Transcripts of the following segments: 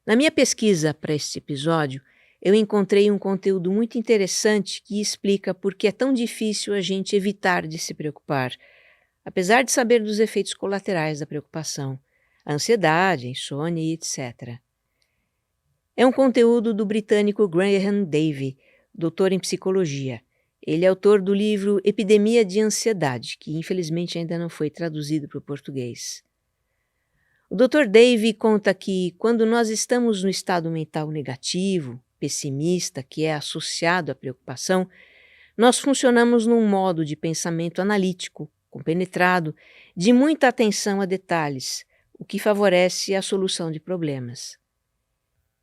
Na minha pesquisa para este episódio, eu encontrei um conteúdo muito interessante que explica por que é tão difícil a gente evitar de se preocupar, apesar de saber dos efeitos colaterais da preocupação, a ansiedade, a insônia e etc. É um conteúdo do britânico Graham Davy, doutor em psicologia. Ele é autor do livro Epidemia de Ansiedade, que infelizmente ainda não foi traduzido para o português. O Dr. Davy conta que, quando nós estamos no estado mental negativo, pessimista, que é associado à preocupação, nós funcionamos num modo de pensamento analítico, compenetrado, de muita atenção a detalhes, o que favorece a solução de problemas.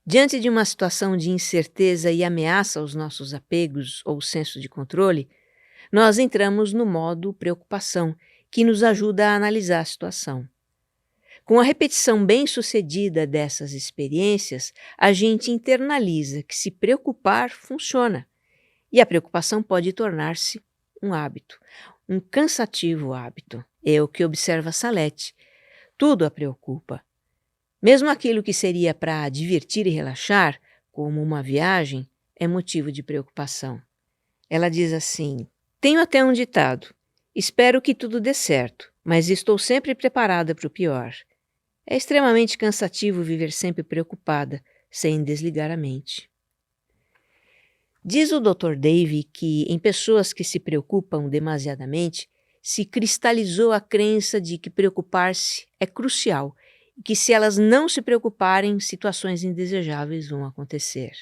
Diante de uma situação de incerteza e ameaça aos nossos apegos ou senso de controle, nós entramos no modo preocupação, que nos ajuda a analisar a situação. Com a repetição bem-sucedida dessas experiências, a gente internaliza que se preocupar funciona, e a preocupação pode tornar-se um hábito, um cansativo hábito. É o que observa Salete. Tudo a preocupa. Mesmo aquilo que seria para divertir e relaxar, como uma viagem, é motivo de preocupação. Ela diz assim: tenho até um ditado: espero que tudo dê certo, mas estou sempre preparada para o pior. É extremamente cansativo viver sempre preocupada, sem desligar a mente. Diz o Dr. Davy que, em pessoas que se preocupam demasiadamente, se cristalizou a crença de que preocupar-se é crucial e que, se elas não se preocuparem, situações indesejáveis vão acontecer.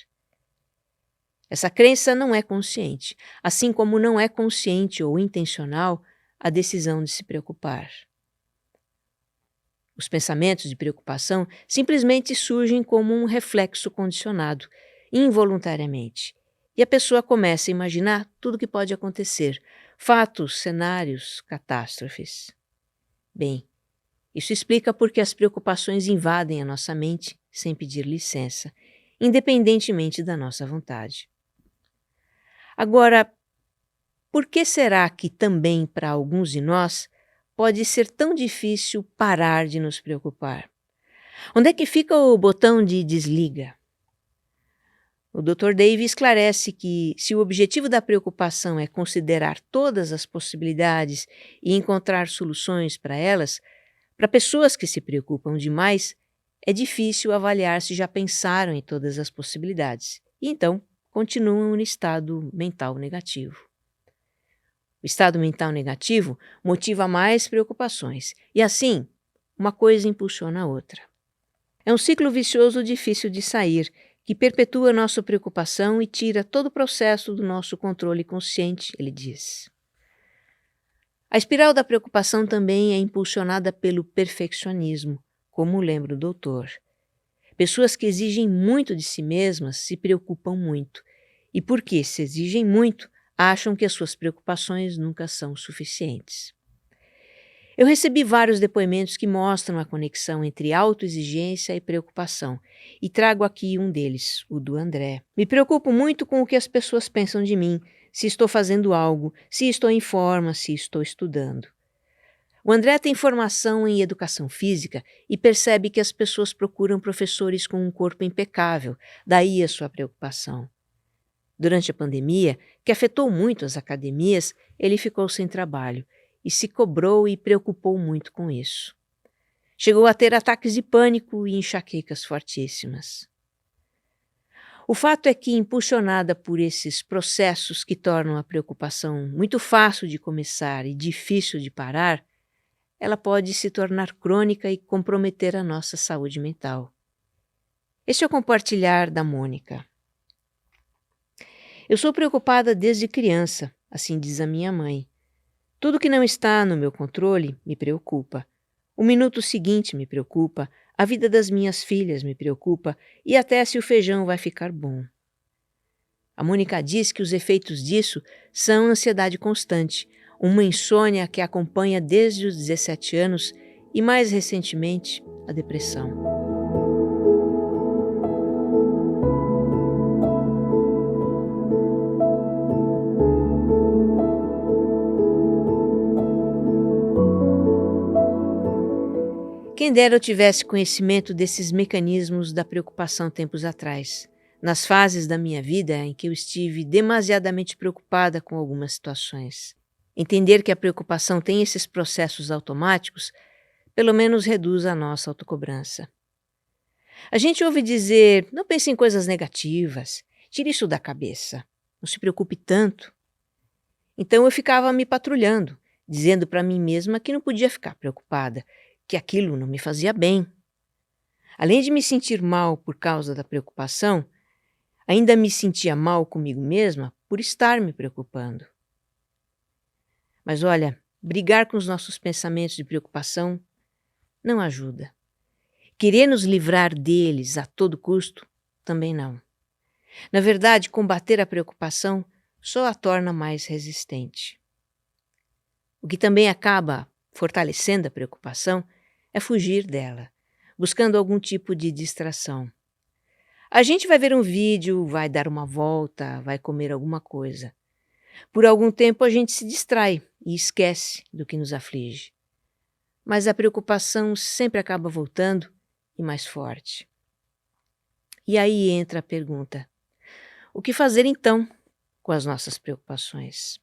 Essa crença não é consciente, assim como não é consciente ou intencional a decisão de se preocupar. Os pensamentos de preocupação simplesmente surgem como um reflexo condicionado, involuntariamente, e a pessoa começa a imaginar tudo o que pode acontecer, fatos, cenários, catástrofes. Bem, isso explica por que as preocupações invadem a nossa mente sem pedir licença, independentemente da nossa vontade. Agora, por que será que também para alguns de nós pode ser tão difícil parar de nos preocupar? Onde é que fica o botão de desliga? O Dr. Davy esclarece que, se o objetivo da preocupação é considerar todas as possibilidades e encontrar soluções para elas, para pessoas que se preocupam demais, é difícil avaliar se já pensaram em todas as possibilidades e então continuam no estado mental negativo. O estado mental negativo motiva mais preocupações e, assim, uma coisa impulsiona a outra. É um ciclo vicioso difícil de sair, que perpetua nossa preocupação e tira todo o processo do nosso controle consciente, ele diz. A espiral da preocupação também é impulsionada pelo perfeccionismo, como lembra o doutor. Pessoas que exigem muito de si mesmas se preocupam muito, e porque se exigem muito, acham que as suas preocupações nunca são suficientes. Eu recebi vários depoimentos que mostram a conexão entre autoexigência e preocupação, e trago aqui um deles, o do André. Me preocupo muito com o que as pessoas pensam de mim, se estou fazendo algo, se estou em forma, se estou estudando. O André tem formação em educação física e percebe que as pessoas procuram professores com um corpo impecável, daí a sua preocupação. Durante a pandemia, que afetou muito as academias, ele ficou sem trabalho e se cobrou e preocupou muito com isso. Chegou a ter ataques de pânico e enxaquecas fortíssimas. O fato é que, impulsionada por esses processos que tornam a preocupação muito fácil de começar e difícil de parar, ela pode se tornar crônica e comprometer a nossa saúde mental. Este é o compartilhar da Mônica. Eu sou preocupada desde criança, assim diz a minha mãe. Tudo que não está no meu controle me preocupa. O minuto seguinte me preocupa, a vida das minhas filhas me preocupa e até se o feijão vai ficar bom. A Mônica diz que os efeitos disso são ansiedade constante, uma insônia que a acompanha desde os 17 anos e, mais recentemente, a depressão. Quem Quem dera eu tivesse conhecimento desses mecanismos da preocupação tempos atrás, nas fases da minha vida em que eu estive demasiadamente preocupada com algumas situações. Entender que a preocupação tem esses processos automáticos, pelo menos reduz a nossa autocobrança. A gente ouve dizer, não pense em coisas negativas, tire isso da cabeça, não se preocupe tanto. Então eu ficava me patrulhando, dizendo para mim mesma que não podia ficar preocupada, que aquilo não me fazia bem. Além de me sentir mal por causa da preocupação, ainda me sentia mal comigo mesma por estar me preocupando. Mas olha, brigar com os nossos pensamentos de preocupação não ajuda. Querer nos livrar deles a todo custo também não. Na verdade, combater a preocupação só a torna mais resistente. O que também acaba fortalecendo a preocupação é fugir dela, buscando algum tipo de distração. A gente vai ver um vídeo, vai dar uma volta, vai comer alguma coisa. Por algum tempo a gente se distrai e esquece do que nos aflige. Mas a preocupação sempre acaba voltando e mais forte. E aí entra a pergunta: o que fazer então com as nossas preocupações?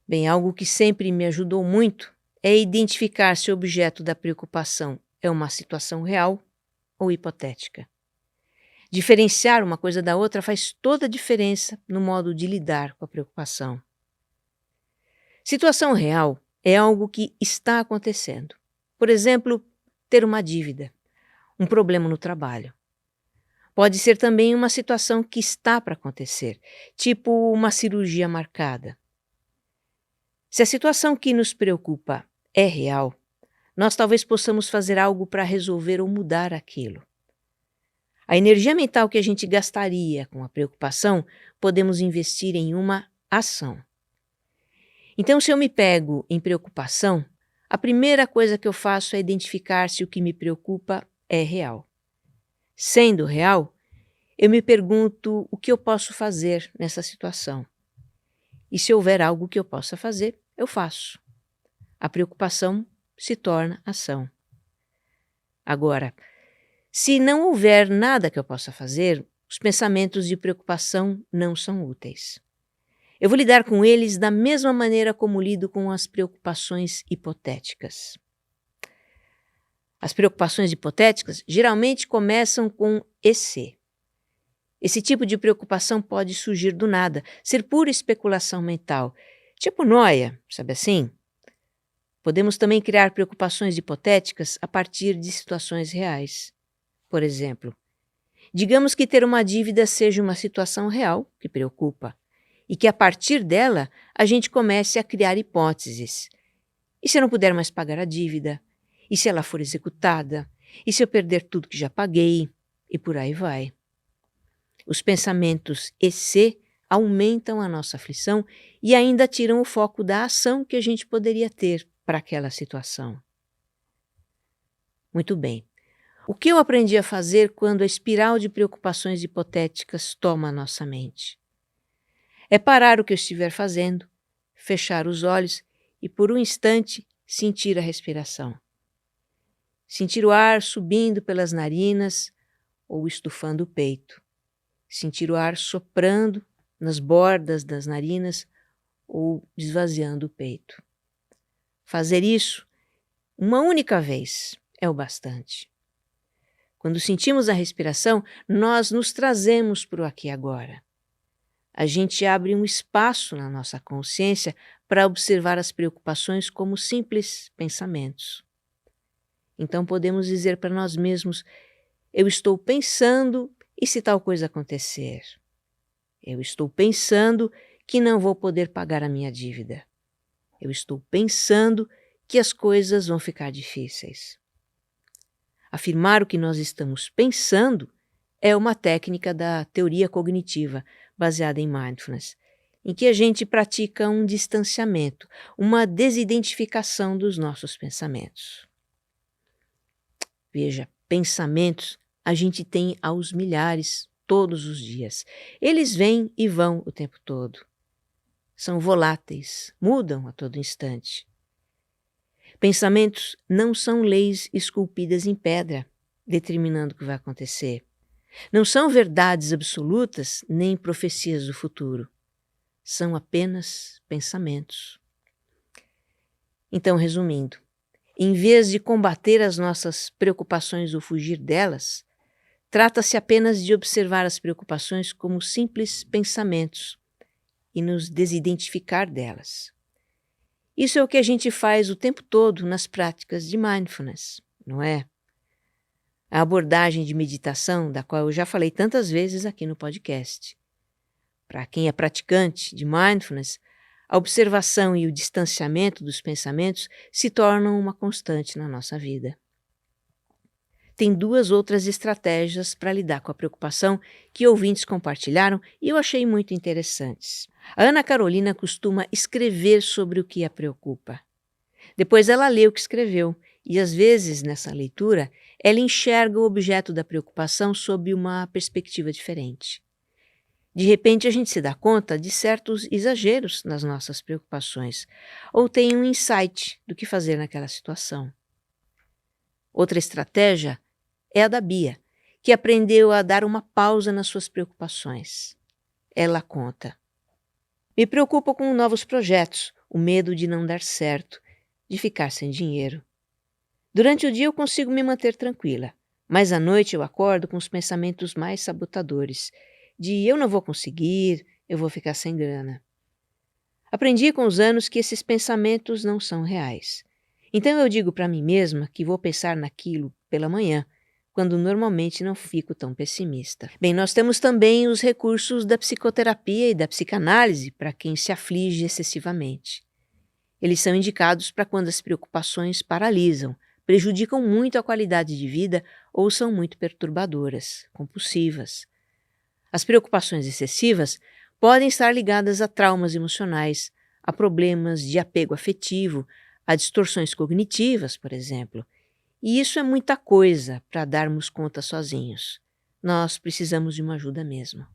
Bem, algo que sempre me ajudou muito é identificar se o objeto da preocupação é uma situação real ou hipotética. Diferenciar uma coisa da outra faz toda a diferença no modo de lidar com a preocupação. Situação real é algo que está acontecendo. Por exemplo, ter uma dívida, um problema no trabalho. Pode ser também uma situação que está para acontecer, tipo uma cirurgia marcada. Se a situação que nos preocupa é real, nós talvez possamos fazer algo para resolver ou mudar aquilo. A energia mental que a gente gastaria com a preocupação, podemos investir em uma ação. Então, se eu me pego em preocupação, a primeira coisa que eu faço é identificar se o que me preocupa é real. Sendo real, eu me pergunto o que eu posso fazer nessa situação. E se houver algo que eu possa fazer, eu faço. A preocupação se torna ação. Agora, se não houver nada que eu possa fazer, os pensamentos de preocupação não são úteis. Eu vou lidar com eles da mesma maneira como lido com as preocupações hipotéticas. As preocupações hipotéticas geralmente começam com e se. Esse tipo de preocupação pode surgir do nada, ser pura especulação mental, tipo nóia, sabe assim? Podemos também criar preocupações hipotéticas a partir de situações reais. Por exemplo, digamos que ter uma dívida seja uma situação real que preocupa e que a partir dela a gente comece a criar hipóteses. E se eu não puder mais pagar a dívida? E se ela for executada? E se eu perder tudo que já paguei? E por aí vai. Os pensamentos e se aumentam a nossa aflição e ainda tiram o foco da ação que a gente poderia ter para aquela situação. Muito bem. O que eu aprendi a fazer quando a espiral de preocupações hipotéticas toma a nossa mente? É parar o que eu estiver fazendo, fechar os olhos e, por um instante, sentir a respiração. Sentir o ar subindo pelas narinas ou estufando o peito. Sentir o ar soprando nas bordas das narinas ou esvaziando o peito. Fazer isso uma única vez é o bastante. Quando sentimos a respiração, nós nos trazemos para o aqui e agora. A gente abre um espaço na nossa consciência para observar as preocupações como simples pensamentos. Então podemos dizer para nós mesmos: eu estou pensando e se tal coisa acontecer? Eu estou pensando que não vou poder pagar a minha dívida. Eu estou pensando que as coisas vão ficar difíceis. Afirmar o que nós estamos pensando é uma técnica da teoria cognitiva baseada em mindfulness, em que a gente pratica um distanciamento, uma desidentificação dos nossos pensamentos. Veja, pensamentos a gente tem aos milhares todos os dias. Eles vêm e vão o tempo todo. São voláteis, mudam a todo instante. Pensamentos não são leis esculpidas em pedra, determinando o que vai acontecer. Não são verdades absolutas nem profecias do futuro. São apenas pensamentos. Então, resumindo, em vez de combater as nossas preocupações ou fugir delas, trata-se apenas de observar as preocupações como simples pensamentos e nos desidentificar delas. Isso é o que a gente faz o tempo todo nas práticas de mindfulness, não é? A abordagem de meditação, da qual eu já falei tantas vezes aqui no podcast. Para quem é praticante de mindfulness, a observação e o distanciamento dos pensamentos se tornam uma constante na nossa vida. Tem 2 outras estratégias para lidar com a preocupação que ouvintes compartilharam e eu achei muito interessantes. A Ana Carolina costuma escrever sobre o que a preocupa. Depois ela lê o que escreveu e, às vezes, nessa leitura, ela enxerga o objeto da preocupação sob uma perspectiva diferente. De repente, a gente se dá conta de certos exageros nas nossas preocupações ou tem um insight do que fazer naquela situação. Outra estratégia é a da Bia, que aprendeu a dar uma pausa nas suas preocupações. Ela conta: me preocupo com novos projetos, o medo de não dar certo, de ficar sem dinheiro. Durante o dia eu consigo me manter tranquila, mas à noite eu acordo com os pensamentos mais sabotadores, de eu não vou conseguir, eu vou ficar sem grana. Aprendi com os anos que esses pensamentos não são reais. Então eu digo para mim mesma que vou pensar naquilo pela manhã, quando normalmente não fico tão pessimista. Bem, nós temos também os recursos da psicoterapia e da psicanálise para quem se aflige excessivamente. Eles são indicados para quando as preocupações paralisam, prejudicam muito a qualidade de vida ou são muito perturbadoras, compulsivas. As preocupações excessivas podem estar ligadas a traumas emocionais, a problemas de apego afetivo, a distorções cognitivas, por exemplo. E isso é muita coisa para darmos conta sozinhos. Nós precisamos de uma ajuda mesmo.